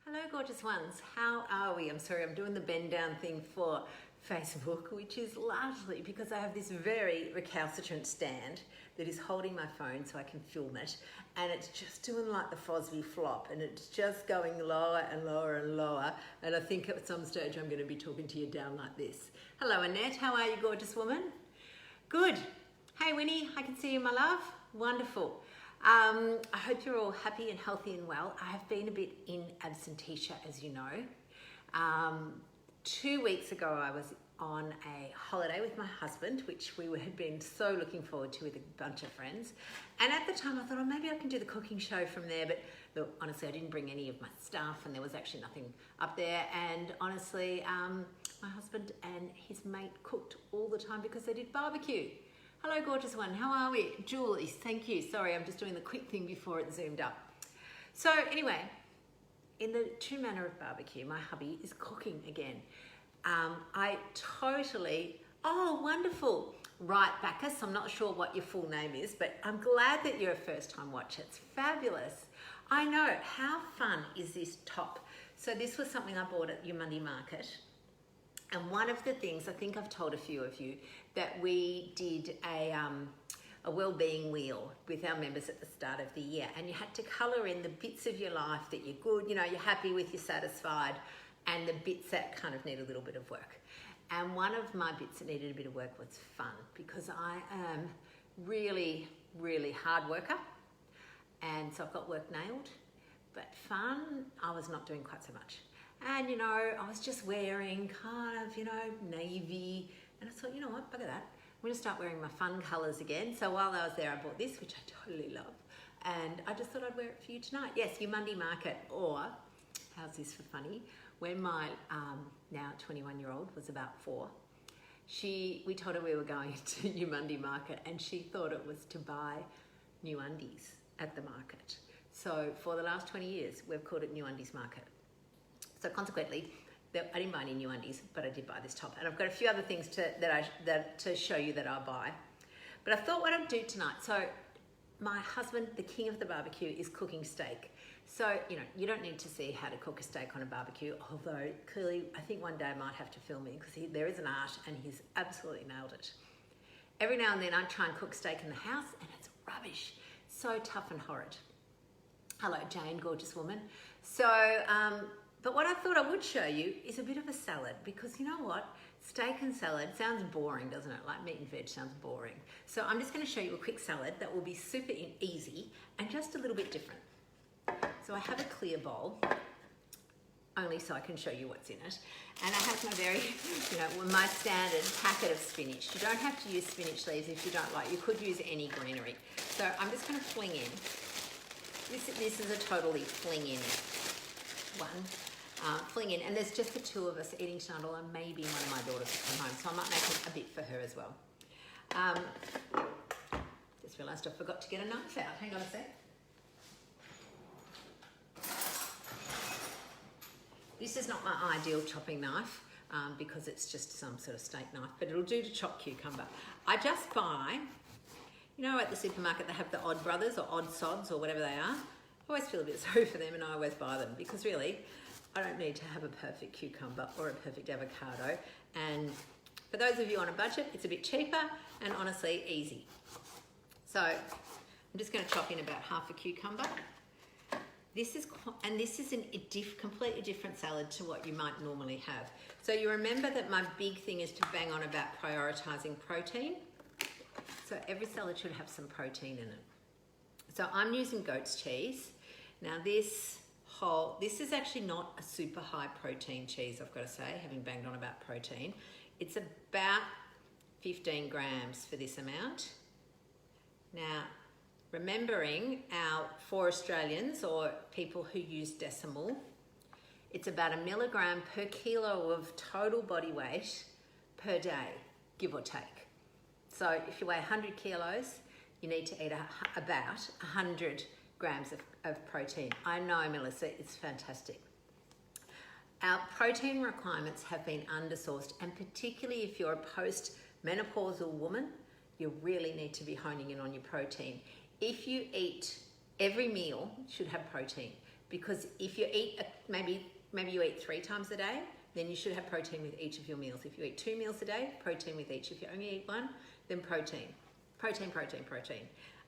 Hello gorgeous ones, how are we? I'm sorry, I'm doing the bend down thing for Facebook, which is largely because I have this very recalcitrant stand that is holding my phone so I can film it, and it's just doing like the Fosby flop, and it's just going lower and lower and lower, and I think at some stage I'm going to be talking to you down like this. Hello Annette, how are you gorgeous woman? Good. Hey Winnie, I can see you my love. Wonderful. I hope you're all happy and healthy and well. I have been a bit in absentia, as you know. 2 weeks ago, I was on a holiday with my husband, which we had been so looking forward to with a bunch of friends. And at the time, I thought, oh, maybe I can do the cooking show from there. But look, honestly, I didn't bring any of my stuff, and there was actually nothing up there. And honestly, my husband and his mate cooked all the time because they did barbecue. Hello, gorgeous one. How are we? Julie, thank you. Sorry, I'm just doing the quick thing before it zoomed up. So anyway, in the true manner of barbecue, my hubby is cooking again. Oh, wonderful. Right, Bacchus, I'm not sure what your full name is, but I'm glad that you're a first-time watcher. It's fabulous. I know. How fun is this top? So this was something I bought at your Monday market. And one of the things, I think I've told a few of you, that we did a well-being wheel with our members at the start of the year. And you had to colour in the bits of your life that you're good, you know, you're happy with, you're satisfied, and the bits that kind of need a little bit of work. And one of my bits that needed a bit of work was fun, because I am really, really hard worker. And so I've got work nailed, but fun, I was not doing quite so much. And, you know, I was just wearing kind of, you know, navy. And I thought, you know what, bugger that. I'm going to start wearing my fun colours again. So while I was there, I bought this, which I totally love. And I just thought I'd wear it for you tonight. Yes, your Monday market. Or, how's this for funny? When my now 21-year-old was about 4, we told her we were going to New Monday market, and she thought it was to buy new undies at the market. So for the last 20 years, we've called it New Undies Market. So consequently, I didn't buy any new undies, but I did buy this top. And I've got a few other things to show you that I'll buy. But I thought what I'd do tonight, so my husband, the king of the barbecue, is cooking steak. So, you know, you don't need to see how to cook a steak on a barbecue, although clearly I think one day I might have to film him, because there is an art and he's absolutely nailed it. Every now and then I try and cook steak in the house and it's rubbish. So tough and horrid. Hello, Jane, gorgeous woman. So, but what I thought I would show you is a bit of a salad, because you know what? Steak and salad sounds boring, doesn't it? Like meat and veg sounds boring. So I'm just going to show you a quick salad that will be super easy and just a little bit different. So I have a clear bowl, only so I can show you what's in it. And I have my very, you know, my standard packet of spinach. You don't have to use spinach leaves if you don't like. You could use any greenery. So I'm just going to fling in. This is a totally fling in one. Fling in, and there's just the two of us eating tonight, or maybe one of my daughters will come home, so I might make a bit for her as well. Just realised I forgot to get a knife out. Hang on a sec. This is not my ideal chopping knife, because it's just some sort of steak knife, but it'll do to chop cucumber. I just buy, you know, at the supermarket they have the Odd Brothers or Odd Sods or whatever they are. I always feel a bit sorry for them, and I always buy them, because really, I don't need to have a perfect cucumber or a perfect avocado. And for those of you on a budget, it's a bit cheaper and honestly easy. So I'm just going to chop in about half a cucumber. This is a completely different salad to what you might normally have. So you remember that my big thing is to bang on about prioritizing protein. So every salad should have some protein in it. So I'm using goat's cheese. Now this is actually not a super high protein cheese, I've got to say, having banged on about protein. It's about 15 grams for this amount. Now, remembering for Australians or people who use decimal, it's about 1 milligram per kilo of total body weight per day, give or take. So if you weigh 100 kilos, you need to eat about 100 grams of protein. I know, Melissa, it's fantastic. Our protein requirements have been undersourced, and particularly if you're a post-menopausal woman, you really need to be honing in on your protein. If you eat, every meal should have protein, because if you eat, maybe you eat 3 times a day, then you should have protein with each of your meals. If you eat 2 meals a day, protein with each. If you only eat 1, then protein. Protein.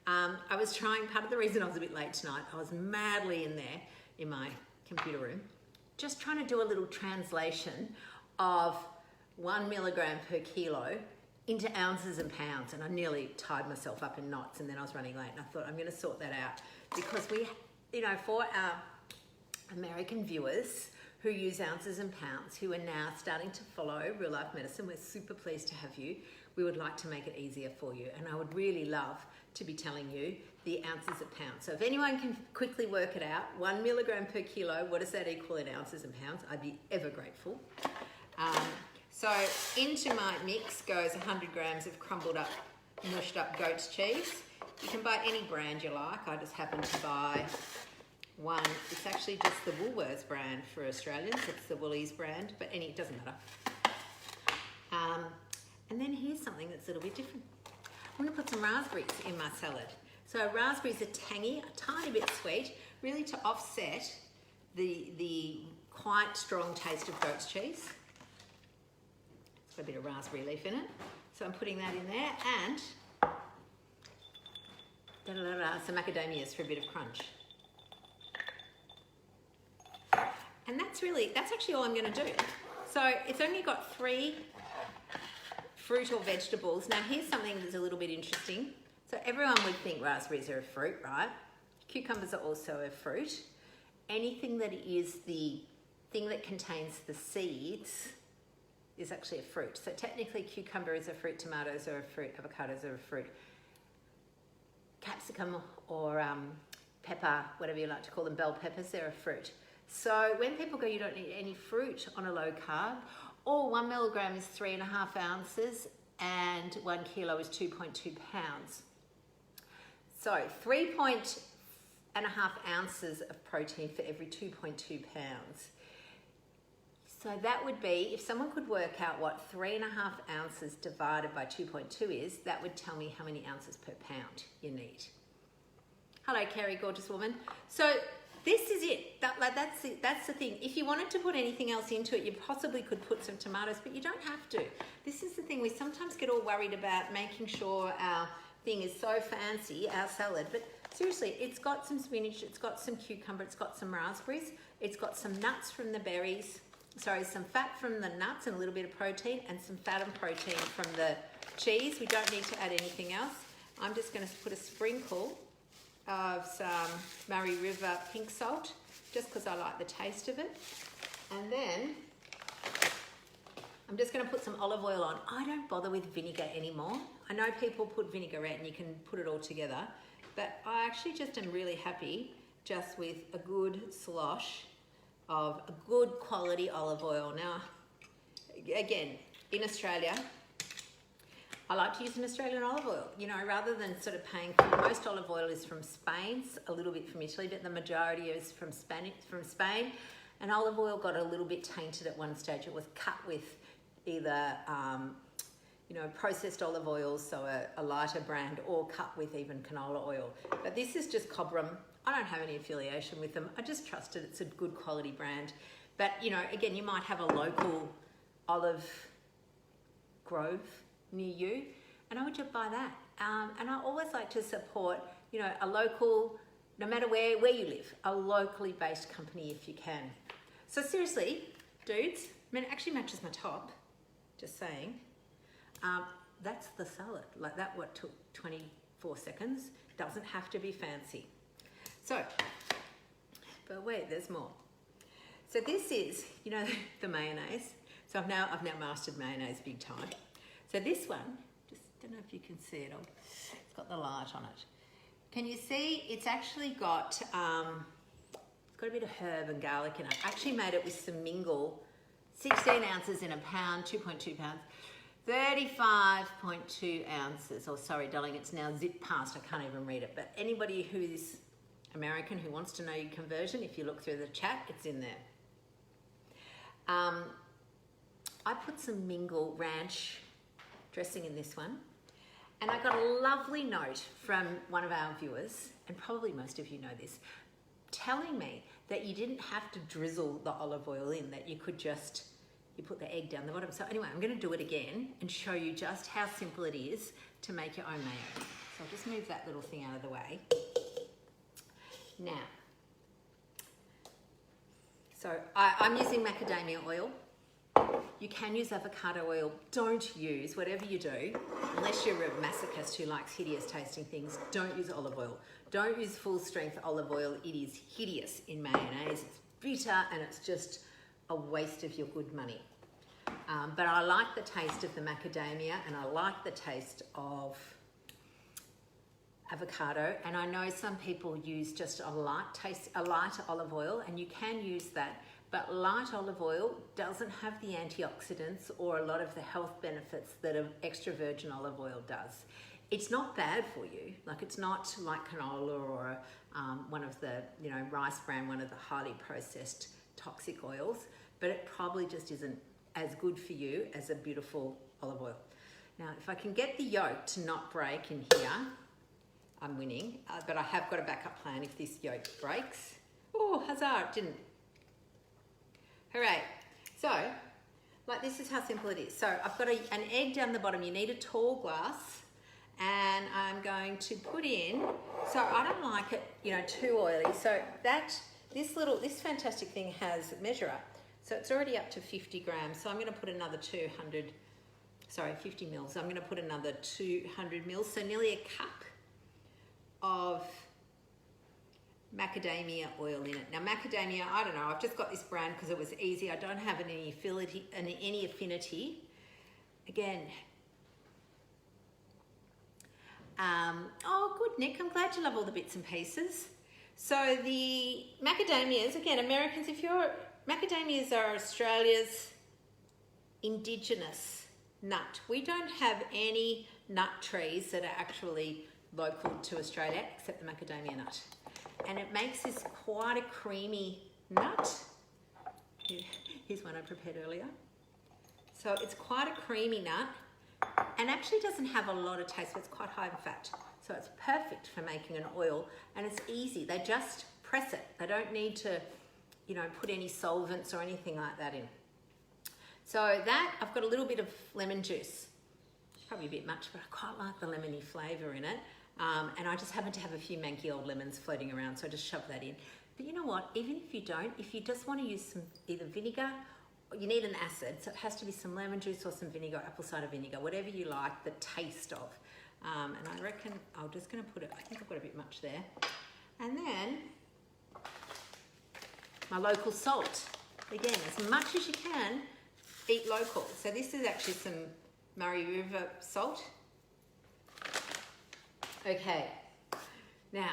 I was trying, part of the reason I was a bit late tonight, I was madly in there in my computer room, just trying to do a little translation of 1 milligram per kilo into ounces and pounds, and I nearly tied myself up in knots, and then I was running late, and I thought I'm going to sort that out, because we, for our American viewers who use ounces and pounds, who are now starting to follow Real Life Medicine, we're super pleased to have you. We would like to make it easier for you, and I would really love to be telling you the ounces of pounds. So if anyone can quickly work it out, 1 milligram per kilo, what does that equal in ounces and pounds? I'd be ever grateful. So into my mix goes 100 grams of crumbled up, mushed up goat's cheese. You can buy any brand you like. I just happen to buy one. It's actually just the Woolworths brand for Australians. It's the Woolies brand, but it doesn't matter. And then here's something that's a little bit different. I'm going to put some raspberries in my salad. So raspberries are tangy, a tiny bit sweet, really to offset the quite strong taste of goat's cheese. A bit of raspberry leaf in it, so I'm putting that in there, and some macadamias for a bit of crunch. And that's actually all I'm going to do. So it's only got 3 fruit or vegetables. Now here's something that's a little bit interesting. So everyone would think raspberries are a fruit, right? Cucumbers are also a fruit. Anything that is the thing that contains the seeds is actually a fruit. So technically cucumber is a fruit, tomatoes are a fruit, avocados are a fruit. Capsicum or pepper, whatever you like to call them, bell peppers, they're a fruit. So when people go, you don't need any fruit on a low carb, or 1 milligram is 3.5 ounces and 1 kilo is 2.2 pounds. So 3.5 ounces of protein for every 2.2 pounds. So that would be, if someone could work out what 3.5 ounces divided by 2.2 is, that would tell me how many ounces per pound you need. Hello, Carrie, gorgeous woman. So this is it. That's the thing. If you wanted to put anything else into it, you possibly could put some tomatoes, but you don't have to. This is the thing. We sometimes get all worried about making sure our thing is so fancy, our salad, but seriously, it's got some spinach, it's got some cucumber, it's got some raspberries, it's got some nuts from the berries, some fat from the nuts and a little bit of protein, and some fat and protein from the cheese. We don't need to add anything else. I'm just going to put a sprinkle of some Murray River pink salt, just because I like the taste of it. And then I'm just going to put some olive oil on. I don't bother with vinegar anymore. I know people put vinaigrette and you can put it all together, but I actually just am really happy just with a good slosh of a good quality olive oil. Now, again, in Australia, I like to use an Australian olive oil, rather than sort of paying for, most olive oil is from Spain, a little bit from Italy, but the majority is from Spain. And olive oil got a little bit tainted at one stage. It was cut with either, processed olive oils, so a lighter brand, or cut with even canola oil. But this is just Cobram. I don't have any affiliation with them. I just trust it. It's a good quality brand. But, again, you might have a local olive grove near you, and I would just buy that. And I always like to support, a local, no matter where you live, a locally based company if you can. So seriously, dudes, it actually matches my top, just saying. That's the salad. Like that, what took 24 seconds. Doesn't have to be fancy. So, but wait, there's more. So this is, the mayonnaise. So I've now mastered mayonnaise big time. So this one, just don't know if you can see it. It's got the light on it. Can you see? It's actually got, it's got a bit of herb and garlic in it. I actually made it with some mingle, 16 ounces in a pound, 2.2 pounds, 35.2 ounces. Oh, sorry, darling, it's now zipped past. I can't even read it. But anybody who is American who wants to know your conversion, if you look through the chat, it's in there. I put some mingle ranch dressing in this one, and I got a lovely note from one of our viewers, and probably most of you know this, telling me that you didn't have to drizzle the olive oil in, that you could just, you put the egg down the bottom. So anyway, I'm going to do it again and show you just how simple it is to make your own mayo. So I'll just move that little thing out of the way. Now, so I'm using macadamia oil. You can use avocado oil. Don't use, whatever you do, unless you're a masochist who likes hideous tasting things, don't use olive oil. Don't use full strength olive oil. It is hideous in mayonnaise. It's bitter and it's just a waste of your good money. But I like the taste of the macadamia and I like the taste of avocado. And I know some people use just a light olive oil, and you can use that. But light olive oil doesn't have the antioxidants or a lot of the health benefits that an extra virgin olive oil does. It's not bad for you. Like, it's not like canola or one of the, rice bran, one of the highly processed toxic oils, but it probably just isn't as good for you as a beautiful olive oil. Now, if I can get the yolk to not break in here, I'm winning, but I have got a backup plan if this yolk breaks. Oh, huzzah, it didn't. Hooray. So, like, this is how simple it is. So I've got an egg down the bottom. You need a tall glass, and I'm going to put in, so I don't like it, too oily. So this fantastic thing has measure up. So it's already up to 50 grams. So I'm going to put another 50 mils. So I'm going to put another 200 mils. So nearly a cup of macadamia oil in it. Now macadamia, I don't know, I've just got this brand because it was easy. I don't have any affinity. Again, oh good, Nick, I'm glad you love all the bits and pieces. So the macadamias, again, Americans, macadamias are Australia's indigenous nut. We don't have any nut trees that are actually local to Australia except the macadamia nut. And it makes this quite a creamy nut. Here's one I prepared earlier. So it's quite a creamy nut and actually doesn't have a lot of taste, but it's quite high in fat. So it's perfect for making an oil, and it's easy. They just press it. They don't need to, put any solvents or anything like that in. So that, I've got a little bit of lemon juice. Probably a bit much, but I quite like the lemony flavour in it. And I just happen to have a few manky old lemons floating around, so I just shove that in. But you know what, even if you don't, if you just want to use some either vinegar, or you need an acid, so it has to be some lemon juice or some vinegar, apple cider vinegar, whatever you like the taste of. And I reckon I'm just going to put it, I think I've got a bit much there. And then my local salt. Again, as much as you can, eat local. So this is actually some Murray River salt. Okay, now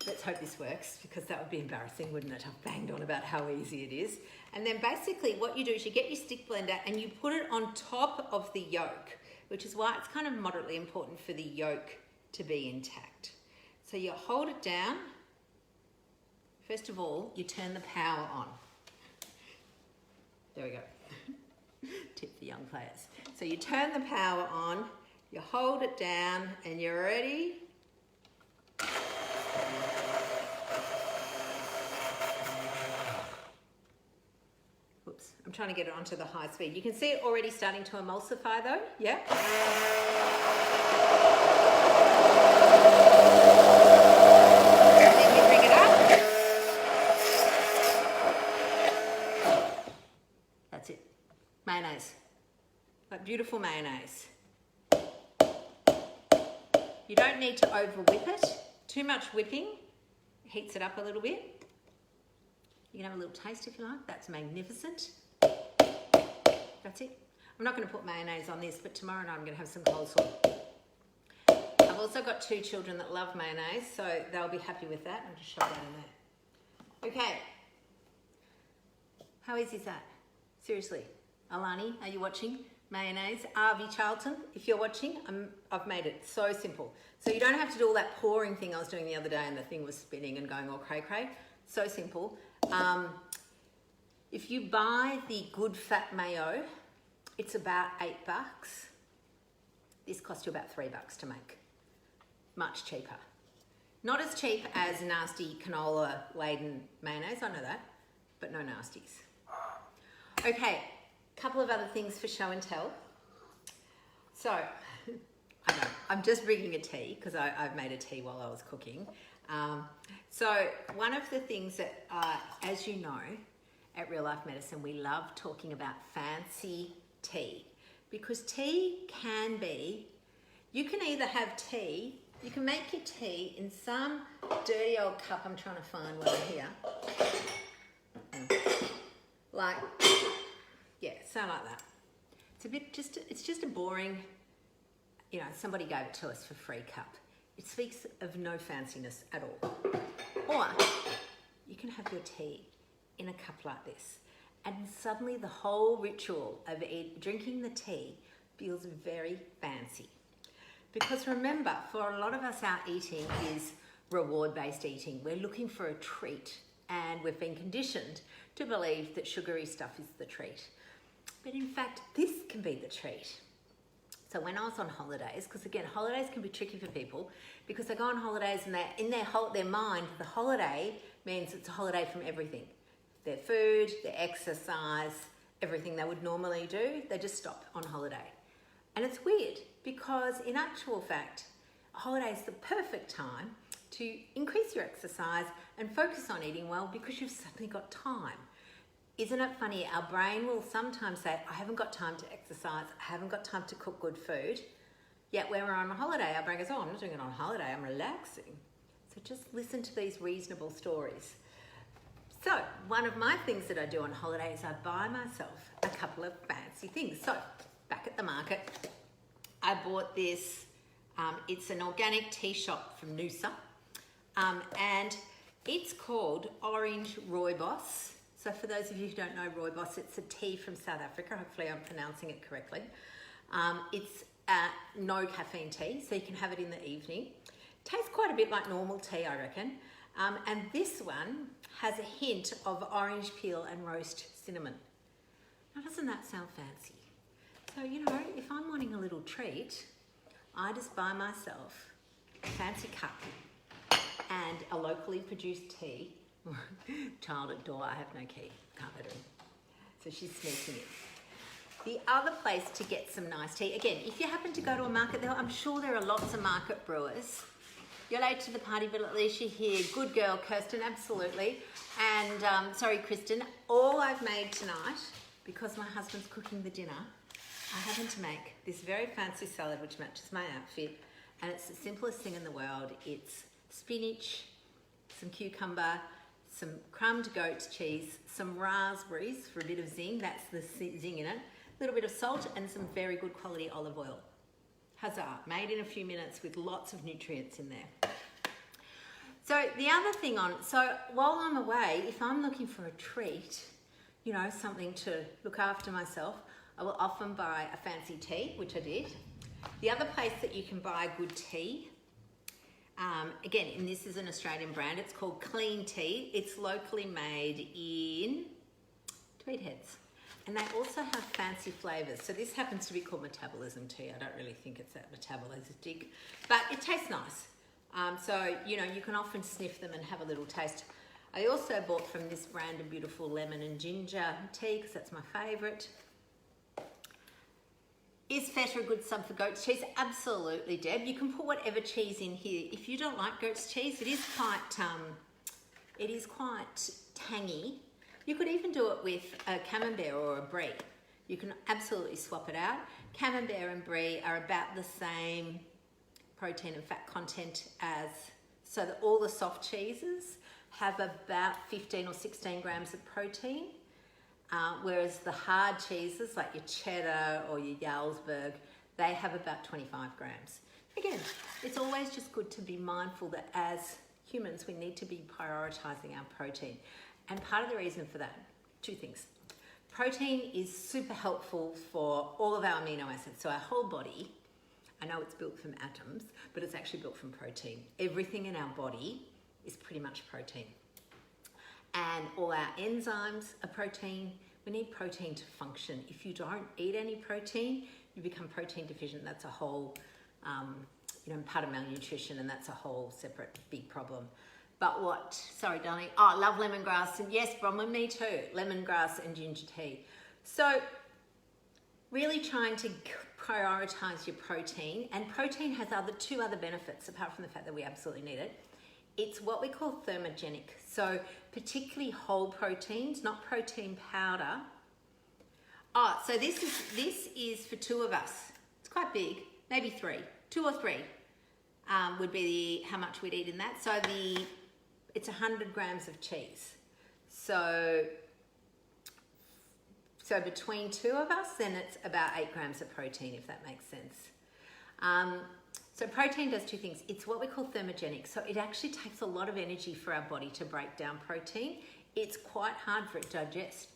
let's hope this works, because that would be embarrassing, wouldn't it? I've banged on about how easy it is. And then basically what you do is you get your stick blender and you put it on top of the yolk, which is why it's kind of moderately important for the yolk to be intact. So you hold it down. First of all, you turn the power on. There we go. Tip for young players. So you turn the power on, you hold it down, and you're ready. Oops, I'm trying to get it onto the high speed. You can see it already starting to emulsify though, yeah? And then you bring it up. That's it. Mayonnaise. Like beautiful mayonnaise. You don't need to over whip it. Too much whipping heats it up a little bit. You can have a little taste if you like. That's magnificent. That's it. I'm not going to put mayonnaise on this, but tomorrow night I'm going to have some coleslaw. I've also got 2 children that love mayonnaise, so they'll be happy with that. I'll just shove that in there. Okay. How easy is that? Seriously. Alani, are you watching? Mayonnaise. Avi Charlton, if you're watching, I've made it so simple. So you don't have to do all that pouring thing I was doing the other day and the thing was spinning and going all cray-cray. So simple. If you buy the good fat mayo, it's about $8. This costs you about $3 to make. Much cheaper. Not as cheap as nasty canola laden mayonnaise, I know that, but no nasties. Okay, couple of other things for show and tell. So, I know, I'm just bringing a tea because I've made a tea while I was cooking. So one of the things that, as you know, at Real Life Medicine, we love talking about fancy tea, because tea can be, you can either have tea, you can make your tea in some dirty old cup. I'm trying to find one here. Like, yeah, so like that. It's a bit it's just a boring, you know, somebody gave it to us for free cup. It speaks of no fanciness at all. Or you can have your tea in a cup like this, and suddenly the whole ritual of drinking the tea feels very fancy. Because remember, for a lot of us, our eating is reward-based eating. We're looking for a treat, and we've been conditioned to believe that sugary stuff is the treat. But in fact, this can be the treat. So when I was on holidays, because again, holidays can be tricky for people because they go on holidays and in their mind, the holiday means it's a holiday from everything. Their food, their exercise, everything they would normally do, they just stop on holiday. And it's weird because in actual fact, a holiday is the perfect time to increase your exercise and focus on eating well because you've suddenly got time. Isn't it funny? Our brain will sometimes say, I haven't got time to exercise, I haven't got time to cook good food. Yet when we're on a holiday, our brain goes, oh, I'm not doing it on holiday, I'm relaxing. So just listen to these reasonable stories. So one of my things that I do on holiday is I buy myself a couple of fancy things. So back at the market, I bought this, it's an organic tea shop from Noosa, and it's called Orange Rooibos. So for those of you who don't know Rooibos, it's a tea from South Africa. Hopefully I'm pronouncing it correctly. It's no caffeine tea, so you can have it in the evening. Tastes quite a bit like normal tea, I reckon. And this one has a hint of orange peel and roast cinnamon. Now, doesn't that sound fancy? So, you know, if I'm wanting a little treat, I just buy myself a fancy cup and a locally produced tea. Child at door, I have no key, can't let her in. So she's sneaking in. The other place to get some nice tea, again, if you happen to go to a market, I'm sure there are lots of market brewers. You're late to the party, but at least you're here. Good girl, Kirsten, absolutely. And sorry, Kristen, all I've made tonight, because my husband's cooking the dinner, I happen to make this very fancy salad which matches my outfit, and it's the simplest thing in the world. It's spinach, some cucumber, some crumbed goat cheese, some raspberries for a bit of zing, that's the zing in it, a little bit of salt and some very good quality olive oil. Huzzah, made in a few minutes with lots of nutrients in there. So the other thing so while I'm away, if I'm looking for a treat, you know, something to look after myself, I will often buy a fancy tea, which I did. The other place that you can buy good tea, again, and this is an Australian brand, it's called Clean Tea. It's locally made in Tweed Heads. And they also have fancy flavours. So this happens to be called metabolism tea. I don't really think it's that metabolitic, but it tastes nice. So, you know, you can often sniff them and have a little taste. I also bought from this brand a beautiful lemon and ginger tea because that's my favourite. Is feta a good sub for goat's cheese? Absolutely, Deb. You can put whatever cheese in here. If you don't like goat's cheese, it is quite tangy. You could even do it with a camembert or a brie. You can absolutely swap it out. Camembert and brie are about the same protein and fat content so that all the soft cheeses have about 15 or 16 grams of protein. Whereas the hard cheeses, like your cheddar or your Jarlsberg, they have about 25 grams. Again, it's always just good to be mindful that as humans, we need to be prioritizing our protein. And part of the reason for that, two things. Protein is super helpful for all of our amino acids. So our whole body, I know it's built from atoms, but it's actually built from protein. Everything in our body is pretty much protein. And all our enzymes are protein. We need protein to function. If you don't eat any protein, you become protein deficient. That's a whole part of malnutrition, and that's a whole separate big problem. But what, sorry darling, oh, I love lemongrass, and yes, Bronwyn, me too, lemongrass and ginger tea. So really trying to prioritize your protein, and protein has two other benefits apart from the fact that we absolutely need it. It's what we call thermogenic. So particularly whole proteins, not protein powder. Oh, so this is for two of us. It's quite big, maybe three, 2 or 3 would be how much we'd eat in that. So it's 100 grams of cheese. So between 2 of us, then it's about 8 grams of protein, if that makes sense. So protein does 2 things. It's what we call thermogenic. So it actually takes a lot of energy for our body to break down protein. It's quite hard for it to digest.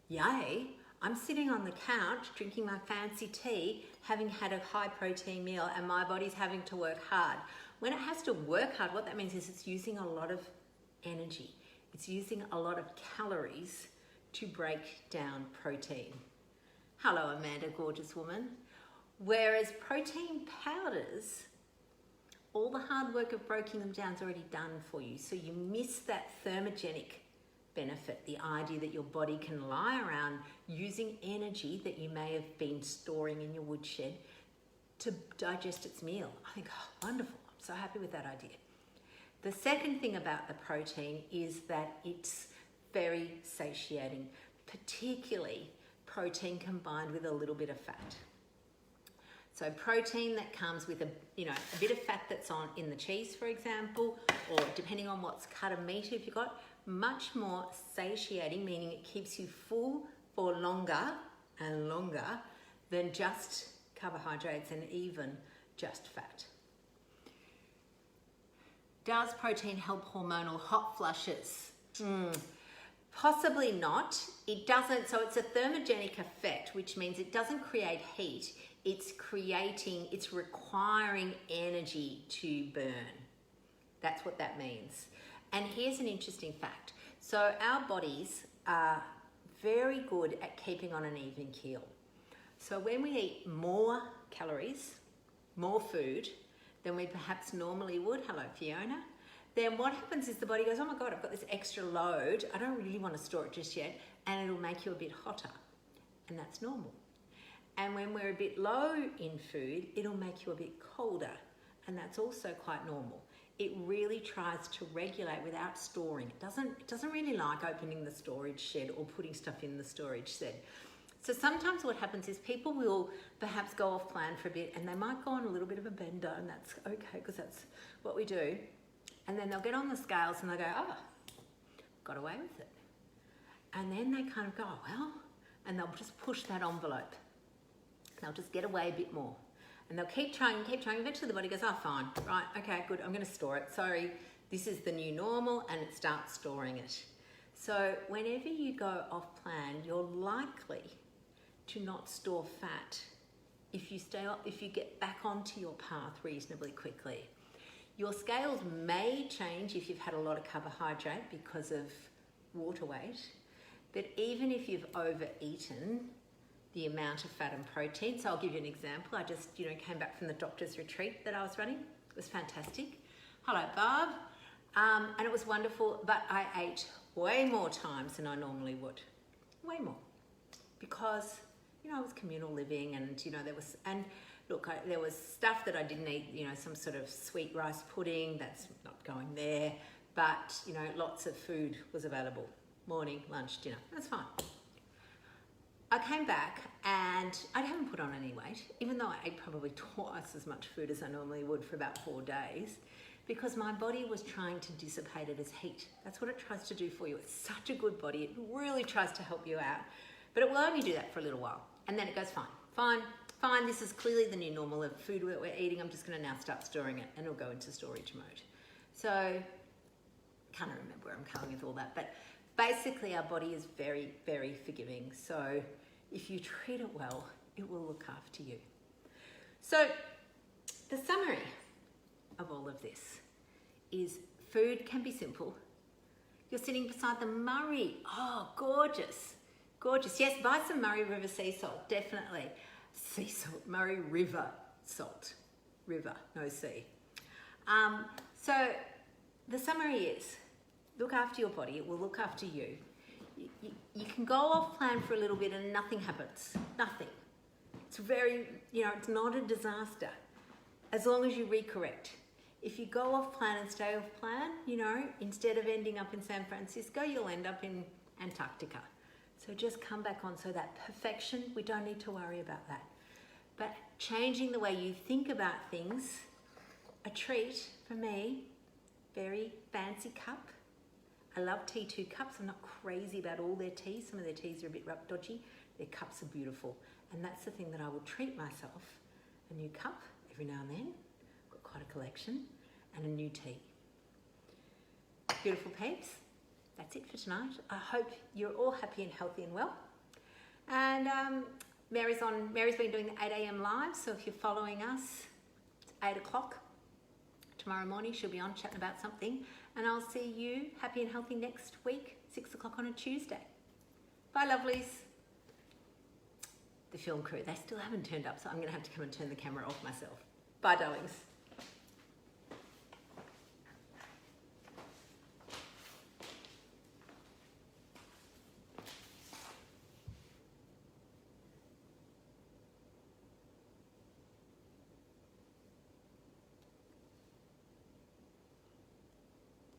Yay, I'm sitting on the couch drinking my fancy tea, having had a high protein meal, and my body's having to work hard. When it has to work hard, what that means is it's using a lot of energy. It's using a lot of calories to break down protein. Hello, Amanda, gorgeous woman. Whereas protein powders, all the hard work of breaking them down is already done for you. So you miss that thermogenic benefit, the idea that your body can lie around using energy that you may have been storing in your woodshed to digest its meal. I think, oh, wonderful. I'm so happy with that idea. The second thing about the protein is that it's very satiating, particularly protein combined with a little bit of fat. So protein that comes with a bit of fat that's on in the cheese, for example, or depending on what's cut of meat if you've got, much more satiating, meaning it keeps you full for longer and longer than just carbohydrates and even just fat. Does protein help hormonal hot flushes? Possibly not. It doesn't. So it's a thermogenic effect, which means it doesn't create heat. It's requiring energy to burn. That's what that means. And here's an interesting fact. So our bodies are very good at keeping on an even keel. So when we eat more calories, more food than we perhaps normally would, hello Fiona, then what happens is the body goes, oh my God, I've got this extra load. I don't really want to store it just yet. And it'll make you a bit hotter. And that's normal. And when we're a bit low in food, it'll make you a bit colder. And that's also quite normal. It really tries to regulate without storing. It doesn't really like opening the storage shed or putting stuff in the storage shed. So sometimes what happens is people will perhaps go off plan for a bit and they might go on a little bit of a bender, and that's okay because that's what we do. And then they'll get on the scales and they'll go, oh, got away with it. And then they kind of go, oh, well, and they'll just push that envelope. They'll just get away a bit more. And they'll keep trying. Eventually the body goes, oh, fine, right, okay, good, I'm going to store it. Sorry, this is the new normal, and it starts storing it. So whenever you go off plan, you're likely to not store fat if you get back onto your path reasonably quickly. Your scales may change if you've had a lot of carbohydrate because of water weight, but even if you've overeaten the amount of fat and protein. So I'll give you an example. I just, came back from the doctor's retreat that I was running. It was fantastic. Hello, Barb. And it was wonderful, but I ate way more times than I normally would. Way more. Because, I was communal living, and, there was stuff that I didn't eat, some sort of sweet rice pudding, that's not going there. But, lots of food was available. Morning, lunch, dinner. That's fine. I came back and I haven't put on any weight, even though I ate probably twice as much food as I normally would for about 4 days, because my body was trying to dissipate it as heat. That's what it tries to do for you. It's such a good body. It really tries to help you out, but it will only do that for a little while. And then it goes, fine. This is clearly the new normal of food that we're eating. I'm just going to now start storing it, and it'll go into storage mode. So, can't remember where I'm coming with all that, but basically our body is very, very forgiving. So if you treat it well, it will look after you. So the summary of all of this is food can be simple. You're sitting beside the Murray. Oh, gorgeous. Gorgeous. Yes, buy some Murray River sea salt, definitely. Sea salt, Murray River salt. river, no sea. So the summary is, look after your body, it will look after you. You can go off plan for a little bit and nothing happens, nothing. It's very, it's not a disaster as long as you recorrect. If you go off plan and stay off plan, instead of ending up in San Francisco, you'll end up in Antarctica. So just come back on. So that perfection, we don't need to worry about that. But changing the way you think about things, a treat for me, very fancy cup. I love T2 cups. I'm not crazy about all their teas. Some of their teas are a bit dodgy. Their cups are beautiful. And that's the thing that I will treat myself. A new cup every now and then. Got quite a collection. And a new tea. Beautiful peeps. That's it for tonight. I hope you're all happy and healthy and well. And Mary's been doing the 8 a.m. live. So if you're following us, it's 8 o'clock. Tomorrow morning she'll be on chatting about something. And I'll see you happy and healthy next week, 6 o'clock on a Tuesday. Bye, lovelies. The film crew, they still haven't turned up, so I'm going to have to come and turn the camera off myself. Bye, darlings.